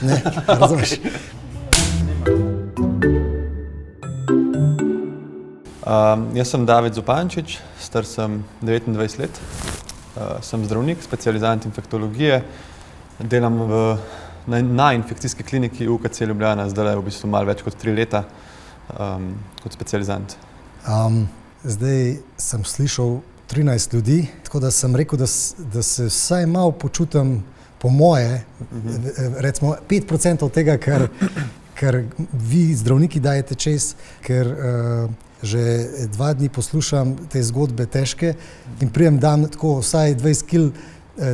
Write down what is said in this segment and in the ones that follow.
Ne, razumeš? Jaz sem David Zupančič, star sem 29 let, sem zdravnik, specializant infektologije, delam na infekcijski kliniki UKC Ljubljana, zdaj v bistvu malo več kot 3 leta kot specializant. Zdaj sem slišal 13 ljudi, tako da sem rekel, da se vsaj malo počutim po moje, recimo 5% od tega, kar vi zdravniki dajete čez, ker že 2 dni poslušam te zgodbe težke in prijem dan tako vsaj 20 kg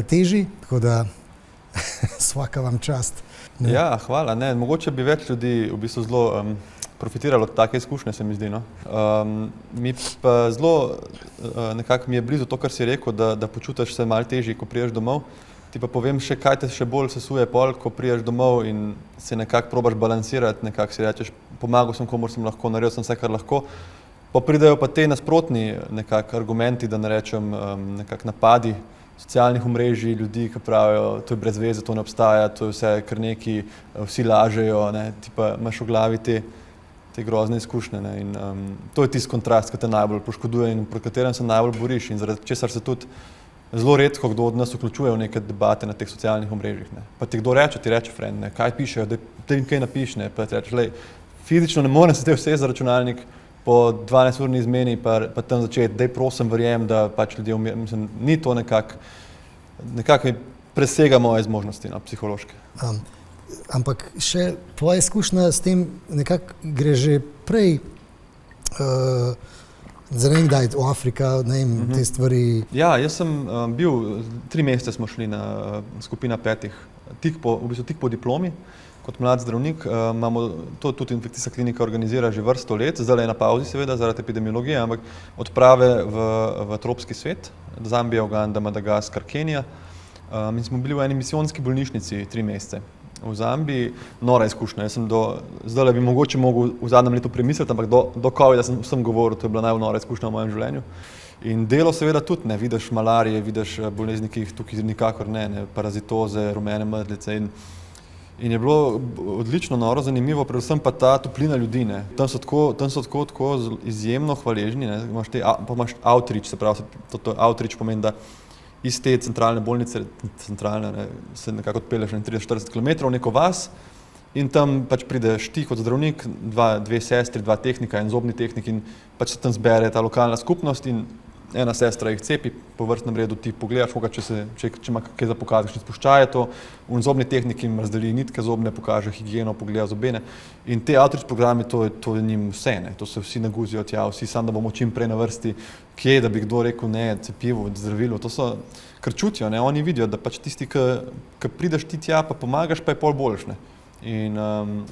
teži, tako da svaka vam čast. Ne? Ja, hvala. Ne, mogoče bi več ljudi v bistvu zelo profitiralo od take izkušnje, se mi zdi. No. Mi pa zelo nekako mi je blizu to, kar si rekel, da počutiš se malo težji, ko priješ domov. Ti pa povem še, kaj te še bolj sesuje pol, ko priješ domov in se nekako probaš balansirati, nekako si rečeš, pomagal sem, komur sem lahko, naredil sem vse, kar lahko. Pa pridejo pa te nasprotni nekako argumenti, da ne rečem nekako napadi socialnih omrežij, ljudi, ki pravijo, to je brez veze, to ne obstaja, to je vse kar neki, vsi lažejo, ne, ti pa imaš v glavi te grozne izkušnje. Ne, in to je tisti kontrast, ki te najbolj poškoduje in pri katerem se najbolj boriš in zaradi česar se tudi zelo redko kdo od nas vključuje v neke debate na teh socialnih omrežjih. Ne. Pa ti kdo reče, ti reče friend, ne, kaj pišejo, da jim kaj napiš, ne, pa ti rečeš, lej, fizično ne morem se te vse za računalnik po 12-urni izmeni pa tam začeti, daj prosim verjem, da pač ljudje mislim, ni to nekako presega moje zmožnosti, no, psihološke. Ampak še tvoja izkušnja s tem nekako gre že prej, za ne vem kdaj v Afrika, ne vem, te stvari. Ja, jaz sem bil, 3 mesece smo šli na skupina 5, tik po diplomi, kot mlad zdravnik. To tudi infekcijska klinika organizira že vrsto let, zdaj je na pauzi seveda zaradi epidemiologije, ampak odprave v tropski svet, Zambija, Uganda, Madagaskar, Kenija. In smo bili v eni misijonski bolnišnici 3 mesece. V Zambiji nora izkušnja. Jaz sem zdaj bi mogoče mogel v zadnjem letu premisliti, ampak do covida sem vsem govoril, to je bila najbolj nora izkušnja v mojem življenju. In delo seveda tudi ne, vidiš malarije, vidiš bolezni, ki jih tukaj nikakor ne, parazitoze, rumene mrzlice in je bilo odlično, noro, zanimivo, predvsem pa ta toplina ljudi, ne. Tam so tako izjemno hvaležni, ne, pa imaš outreach, se pravi, to outreach pomeni, da iz te centralne bolnice, ne, se nekako odpelješ na 30-40 km v neko vas in tam pač prideš ti kot zdravnik, 2 sestri, 2 tehnika, en zobni tehnik in pač se tam zbere ta lokalna skupnost in ena sestra jih cepi, po vrstnem redu ti pogledaš, če ima kaj za pokazati, kakšne spuščaje to, in zobni tehnik jim razdeli nitke zobne, pokaže higieno, pogleda zobene in te outreach programi, to je njim vse, ne, to se vsi naguzijo tja, vsi samo da bomo čim prej na vrsti, kje, da bi kdo rekel ne, cepivo, zdravilo, to so, ker čutijo, ne, oni vidijo, da pač tisti, ki prideš ti tja, pa pomagaš, pa je pol boljš, ne. In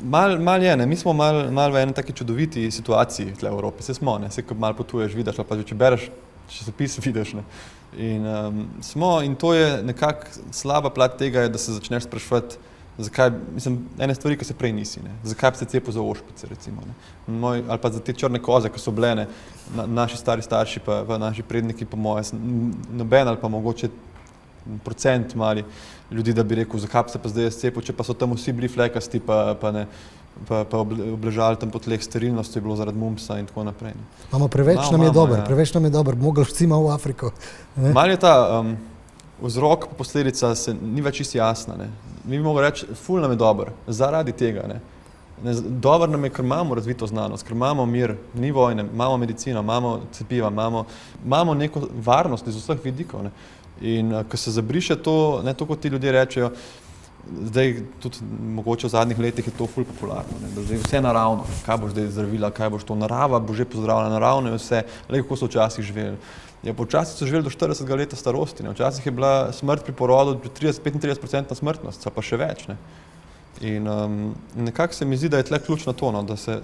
mal je, ne, mi smo mal v eni taki čudoviti situaciji tle v Evropi, se smo, ne, se ko mal potuješ, vidiš, ali pa če bereš časopis, vidiš, ne. In to je nekako slaba plat tega, da se začneš spraševati, zakaj, mislim, ene stvari, ki se prej nisi, ne. Zakaj bi se cepil za ošpice, recimo, ne. Ali pa za te črne koze, ki so bile, ne, naši stari starši pa naši predniki, po moje, noben ali pa mogoče procent mali ljudi, da bi rekel, zakaj bi se pa zdaj jaz cepil, če pa so tam vsi bili flekasti, pa obležali tam po tleh, sterilnost je bilo zaradi mumpsa in tako naprej. Mamo, preveč nam je dober, mogli vsi malo v Afriko. Mal je ta vzrok, posledica se ni več čisto jasna, ne. Mi bi mogli reči, ful nam je dober, zaradi tega, ne. Dober nam je, ker imamo razvito znanost, ker imamo mir, ni vojne, imamo medicino, imamo cepiva, imamo neko varnost iz vseh vidikov, ne. In ko se zabriše to, ne, to kot ti ljudje rečejo, zdaj tudi mogoče v zadnjih letih je to ful popularno, ne, da zdaj vse naravno, kaj boš zdaj zdravila, kaj boš to, narava bo že pozdravila, naravno je vse, le kako so včasih živeli. Ja, počasih so živeli do 40 leta starosti, ne, včasih je bila smrt pri porodu 35% smrtnost, pa še več, ne. In nekako se mi zdi, da je tle ključno to, no, da se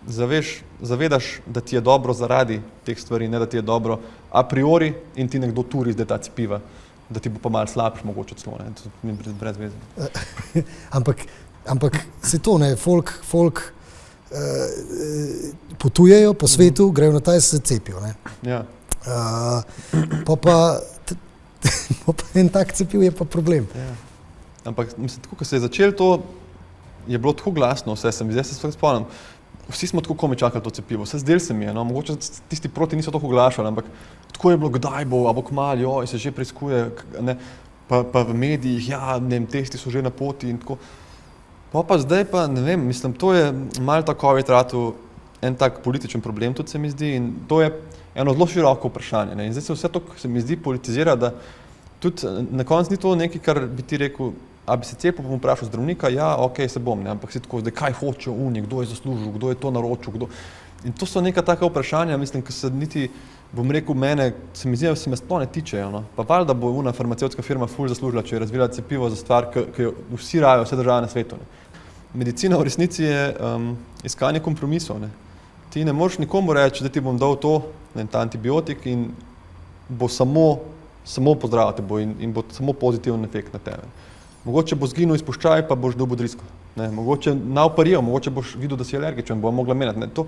zavedaš, da ti je dobro zaradi teh stvari, ne da ti je dobro a priori in ti nekdo turi zdaj ta cepiva, da ti bo pa malo slabš mogoče celo, ne, to ni brez veze. Ampak se to, ne, folk potujejo po svetu, grejo na taj, se cepijo, ne. Ja. Pa en tak cepiv je pa problem. Ja. Ampak mislim, tako, ko se je začelo to je bilo tako glasno vse, zdaj se vsak spomnim, vsi smo tako komaj čakali to cepivo, vse zdel se mi je, no, mogoče tisti proti niso tako oglašali, ampak tako je bilo, kdaj bo, a bo kmalu, joj, se že preiskuje, ne, pa v medijih, ja, ne vem, testi so že na poti in tako. Pa zdaj pa, ne vem, mislim, to je malo ta COVID ratal en tak političen problem tudi se mi zdi in to je eno zelo široko vprašanje, ne, in zdaj se vse to, se mi zdi, politizira, da tudi na koncu ni to nekaj, kar bi ti rekel, a bi se cepil, bom vprašal zdravnika, ja, ok, se bom, ne, ampak si tako, zdaj kaj hoče oni, kdo je zaslužil, kdo je to naročil, kdo. In to so neka taka vprašanja, mislim, ki se niti, bom rekel, mene, se mi zdi, da se me sploh ne tičejo, no. Pa valjda bo una farmacevtska firma ful zaslužila, če je razvila cepivo za stvar, ki jo vsi rajo, vse države na svetu, ne. Medicina v resnici je iskanje kompromisov, ne. Ti ne moreš nikomu reči, da ti bom dal to, ne, ta antibiotik in bo samo pozdravil te bo in bo samo pozitiven efekt na tebe. Mogoče bo zginil izpuščaj, pa boš dobil drisko. Ne, mogoče naoparijo, mogoče boš videl, da si alergičen, bo mogla menjati. Ne, to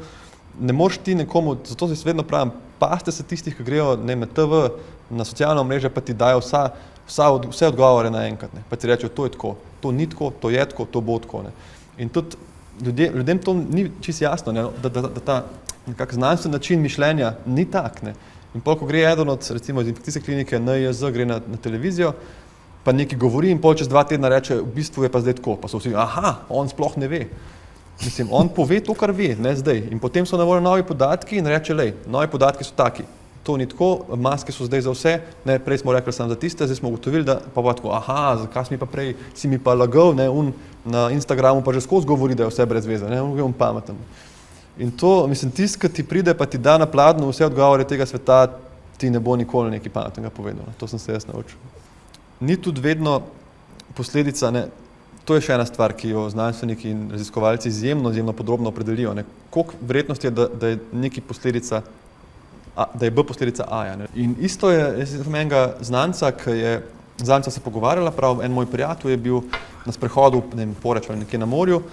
ne moreš ti nekomu, zato si vedno pravim, paste se tistih, ki grejo na TV, na socialno mreže, pa ti dajo vse odgovore naenkrat. Pa ti rečejo, to je tako, to ni tako, to je tako, to bo tako. Ne. In tudi ljudem to ni čisto jasno, ne, da ta nekak znanstven način mišljenja ni tak. Ne. In pol, ko gre eden od, recimo, iz infekcijske klinike NIJZ, gre na televizijo, pa nekaj govori in pol čez 2 tedna reče, v bistvu je pa zdaj tako. Pa so vsi, aha, on sploh ne ve. Mislim, on pove to, kar ve, ne zdaj. In potem so na voljo novi podatki in reče, lej, novi podatki so taki. To ni tako, maske so zdaj za vse, ne, prej smo rekli samo za tiste, zdaj smo ugotovili, da pa tako, aha, zakaj si mi pa prej, si mi pa lagal, ne, na Instagramu pa že skozi govori, da je vse brez veze, ne, on pameten. In to, mislim, tist, ki ti pride, pa ti da na pladnju vse odgovore tega sveta, ti ne bo nikoli nekaj pametnega povedal. To sem se jaz naučil. Ni tudi vedno posledica, ne, to je še ena stvar, ki jo znanstveniki in raziskovalci izjemno podrobno opredelijo. Ne. Koliko verjetnost je, da je nekaj posledica, da je B posledica A-ja. Ne. In isto je, jaz sem enega znanca, ki je, znanca se pogovarjala, prav en moj prijatelj je bil na sprehodu, ne vem, Poreč ali nekje na morju,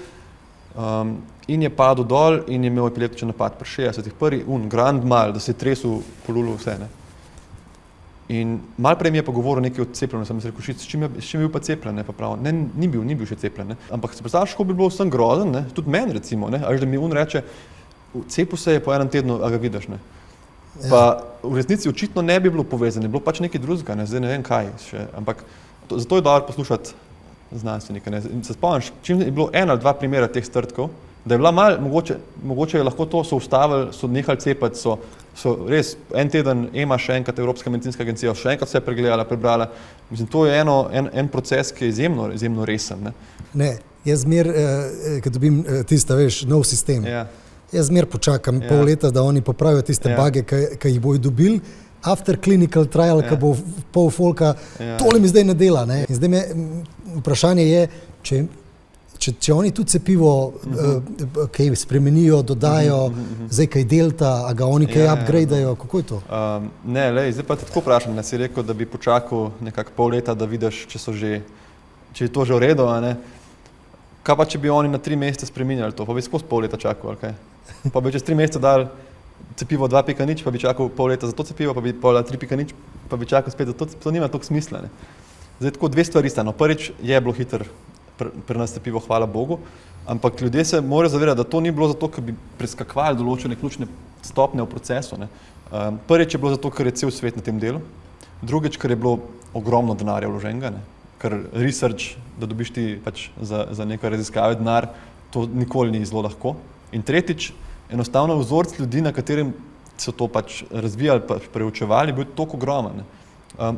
in je padel dol in je imel epileptičen napad pri 60-ih, prvi grand mal, da se je tresel po lulu vse. Ne. In malo prej mi je pa govoril nekaj o cepljenju, sem se rekel, s čim je bil pa cepljen, ne, pa prav, ne, ni bil še cepljen, ne. Ampak se predstavljaš, kako bi bilo vsem grozen, ne, tudi meni recimo, ne, ali da mi reče, cepil se je po enem tednu, a ga vidiš, ne. Pa v resnici očitno ne bi bilo povezano, je bilo pač nekaj drugega, ne, zdaj ne vem kaj še, ampak zato je dobro poslušati znanstvenike, ne. In se spomniš, čim je bilo 1 ali 2 primera teh strtkov, da je bila malo, mogoče je lahko to, so ustavili, so nehali cepati, so res en teden EMA, še enkrat Evropska medicinska agencija, še enkrat vse pregledala, prebrala. Mislim, to je en proces, ki je izjemno resen. Ne, jaz zmer, ko dobim tista, veš, nov sistem, jaz zmer počakam pol leta, da oni popravijo tiste bage, ki jih bojo dobili, after clinical trial, ki bo pol folka, tole mi zdaj ne dela. Ne? In zdaj vprašanje je, če oni tudi cepivo kaj spremenijo, dodajo, zdaj kaj delta, a ga oni kaj upgradeajo, kako je to? Ne, lej, zdaj pa te tako vprašam, ne, si rekel, da bi počakal nekako pol leta, da vidiš, če je to že v redu, a ne? Kaj pa, če bi oni na 3 mesece spreminjali to, pa bi skozi pol leta čakal, ali kaj? Pa bi čez 3 mesece dali cepivo 2.0, pa bi čakal pol leta za to cepivo, pa bi pol 3.0, pa bi čakal spet za to nima toliko smisla, ne? Zdaj tako 2 stvari sta, no, prvič je bilo hitro pri nas cepivo, hvala Bogu, ampak ljudje se morajo zavedati, da to ni bilo zato, ker bi preskakvali določene ključne stopnje v procesu, ne. Prvič je bilo zato, ker je cel svet na tem delu, drugič, ker je bilo ogromno denarja vloženega, ne. Ker research, da dobiš ti pač za neke raziskave denar, to nikoli ni zelo lahko. In tretjič, enostavno vzorec ljudi, na katerem so to pač razvijali, pač preučevali, je bil toliko ogromen.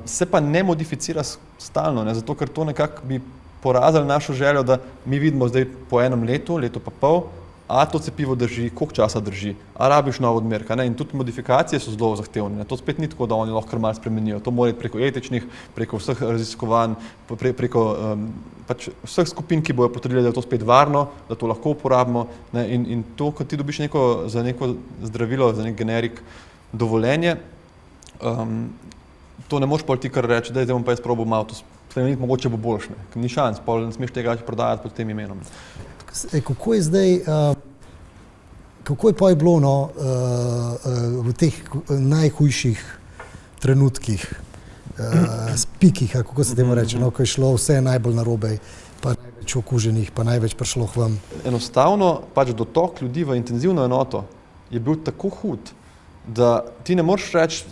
Se pa ne modificira stalno, ne, zato ker to nekako bi porazili našo željo, da mi vidimo zdaj po enem letu pa pol, a to cepivo drži, koliko časa drži, a rabiš nov odmerka, ne, in tudi modifikacije so zelo zahtevne, ne, to spet ni tako, da oni lahko kar malo spremenijo, to mora iti preko etičnih, preko vseh raziskovanj, preko pač vseh skupin, ki bojo potrdili, da je to spet varno, da to lahko uporabimo, ne, in to, ko ti dobiš za neko zdravilo, za nek generik dovoljenje, to ne moreš pol ti kar reči, zdaj bom pa jaz probal malo to spremeniti, mogoče bo boljše, ker ni šans, pol ne smeš tega prodajati pod tem imenom. Kako je zdaj, kako je pa bilo, no, v teh najhujših trenutkih, spikih, kako se temu reče, no, ko je šlo vse najbolj narobe, pa največ največ okuženih, pa največ prišlo k vam? Enostavno pač dotok ljudi v intenzivno enoto je bil tako hud, da ti ne moreš reči,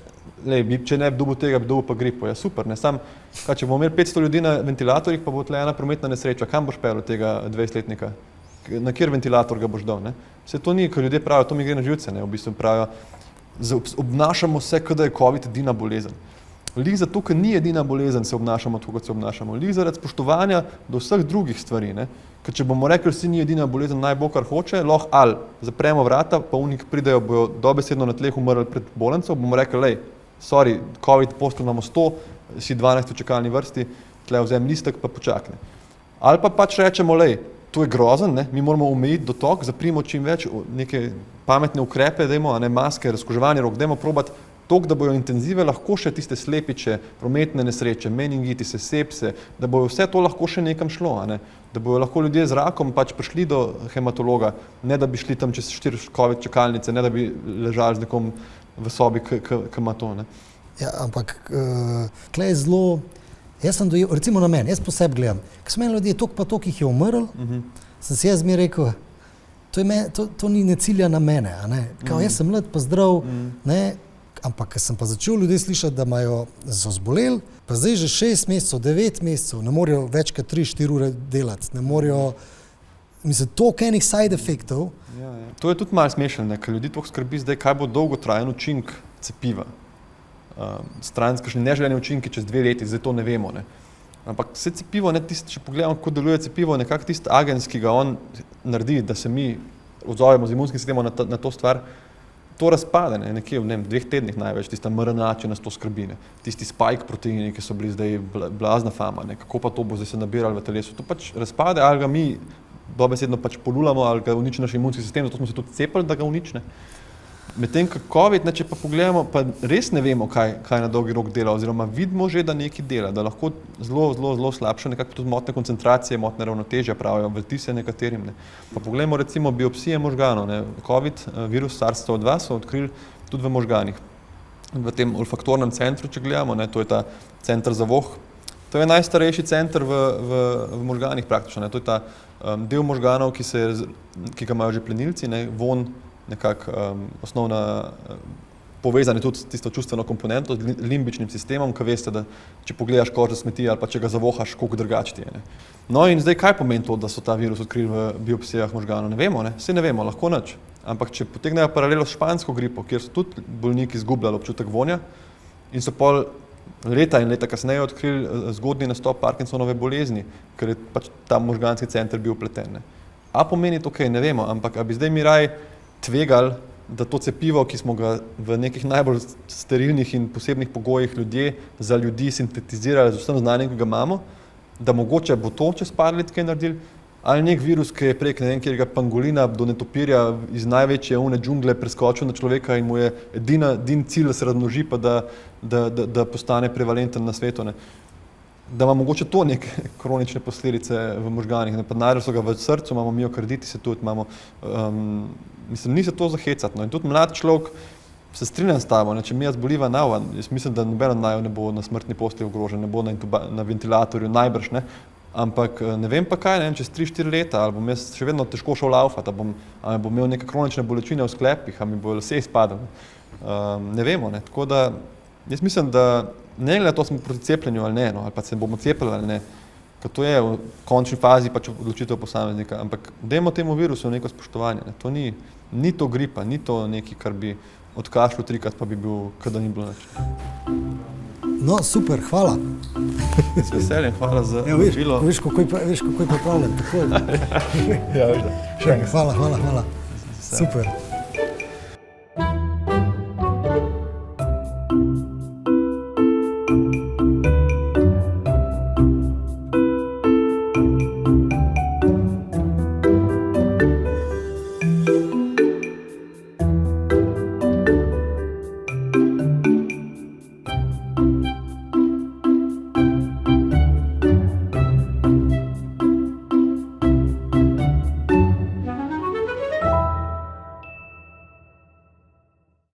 če ne bi dobil tega, bi dobil pa gripo. Ja, super, ne, če bomo imeli 500 ljudi na ventilatorjih, pa bo tle ena prometna nesreča, kam boš pel tega 20-letnika? Na kjer ventilator ga boš dal, ne? Vse to ni, ko ljudje pravijo, to mi gre na živce, ne, v bistvu pravijo, obnašamo se, kot da je COVID edina bolezen. Lih zato, ker ni edina bolezen, se obnašamo tako, kot se obnašamo. Lih zaradi spoštovanja do vseh drugih stvari, ne. Ker če bomo rekli, vsi ni edina bolezen, naj bo kar hoče, lahko ali zapremo vrata, pa unik pridejo, bojo dobesedno na tleh umrli pred bolnico, bomo rekli, sorry, COVID postelj imamo 100, si 12 v čakalni vrsti, tle vzem listek pa počakne. Ali pa pač rečemo, to je grozen, ne? Mi moramo omejiti dotok, zaprimo čim več, neke pametne ukrepe, dajmo, a ne maske, razkuževanje rok, dajmo probati toliko, da bojo intenzive lahko še tiste slepiče, prometne nesreče, meningitise, sepse, da bojo vse to lahko še nekam šlo, a ne? Da bojo lahko ljudje z rakom pač prišli do hematologa, ne da bi šli tam čez 4 COVID čakalnice, ne da bi ležali z nekom v sobi, ki ima to, ne? Ja, ampak tle je zelo, jaz sem dojel, recimo na meni, jaz posebej gledam, ko so meni ljudje, toliko pa toliko jih je umrl, sem si jaz mi rekel, to ni ne cilja na mene, a ne? Kao, jaz sem mlad pa zdrav, ne? Ampak, ko sem pa začel ljudi slišati, da so zboleli, pa zdaj že 6 mesecev, 9 mesecev, ne morejo več kot 3-4 ure delati, ne morejo, mislim, toliko enih side efektov. Ja. To je tudi malo smešno, ker ljudi toliko skrbi zdaj, kaj bo dolgotrajen učinek cepiva. Stranski neželeni učinki čez 2 leti, zdaj to ne vemo, ne. Ampak vse cepivo, ne, če pogledamo, kako deluje cepivo, nekako tisti agens, ki ga on naredi, da se mi odzovemo z imunskim sistemom na to stvar, to razpade, ne, nekje v 2 tednih največ, tista mRNA, če nas to skrbi, ne. Tisti spike proteini, ki so bili zdaj blazna fama, ne, kako pa to bo zdaj se nabiralo v telesu, to pač razpade, ali ga mi dobesedno pač polulamo, ali ga uniči naš imunski sistem, zato smo se tudi cepili, da ga uniči, ne. Medtem, ko COVID, ne, če pa pogledamo, pa res ne vemo, kaj na dolgi rok dela, oziroma vidimo že, da nekaj dela, da lahko zelo slabše, nekako tudi motne koncentracije, motne ravnotežja pravijo, vrti se nekaterim, ne. Pa poglejmo recimo biopsije možganov, ne. COVID, virus SARS-CoV-2 so odkrili tudi v možganih. V tem olfaktornem centru, če gledamo, ne, to je ta center za voh, to je najstarejši center v možganih praktično, ne. To je ta del možganov, ki ga imajo že plenilci, ne, von, nekako osnovna povezani tudi s tisto čustveno komponento, z limbičnim sistemom, ki veste, da če pogledaš kožo smeti ali pa če ga zavohaš, koliko drugače je, ne. No in zdaj kaj pomeni to, da so ta virus odkrili v biopsijah možganov? Ne vemo, ne, saj ne vemo, lahko nič. Ampak če potegnejo paralelo s špansko gripo, kjer so tudi bolniki izgubljali občutek vonja in so pol leta in leta kasneje odkrili zgodnji nastop Parkinsonove bolezni, ker je pač ta možganski center bil vpleten, ne. A pomeni to kaj, ne vemo, ampak a bi zdaj mi raj tvegali, da to cepivo, ki smo ga v nekih najbolj sterilnih in posebnih pogojih za ljudi sintetizirali z vsem znanjem, ki ga imamo, da mogoče bo to čez par let kaj naredili, ali nek virus, ki je prek ne vem kjerega pangolina do netopirja iz največje džungle preskočil na človeka in mu je edin cilj, da se razmnoži, pa da postane prevalenten na svetu, ne. Da ima mogoče to neke kronične posledice v možganih, ne, pa najdel so ga v srcu, imamo miokarditise tudi, imamo, mislim, ni se to zahecati, no, in tudi mlad človek se strinjam s tabo, ne, če mi zboliva nava, jaz mislim, da noben od naju ne bo na smrtni postelji ogrožen, ne bo na ventilatorju, najbrž, ne, ampak ne vem pa kaj, ne vem, čez 3-4 leta, ali bom jaz še vedno težko šel laufati, ali bom imel neke kronične bolečine v sklepih, ali mi bo lase izpadali, ne vemo, ne, tako da jaz mislim, da ne glede to smo proti cepljenju ali ne, no, ali pa se bomo cepili ali ne, ker to je v končni fazi pač odločitev posameznika, ampak dajmo temu virusu neko spoštovanje, ne, to ni to gripa, ni to nekaj, kar bi odkašljal 3-krat, pa bi bil, kada ni bilo nič. No, super, hvala. Z veseljem, hvala za vabilo. Veš, kako je pripravljen, tako je. Ja, veš da. Hvala. Super.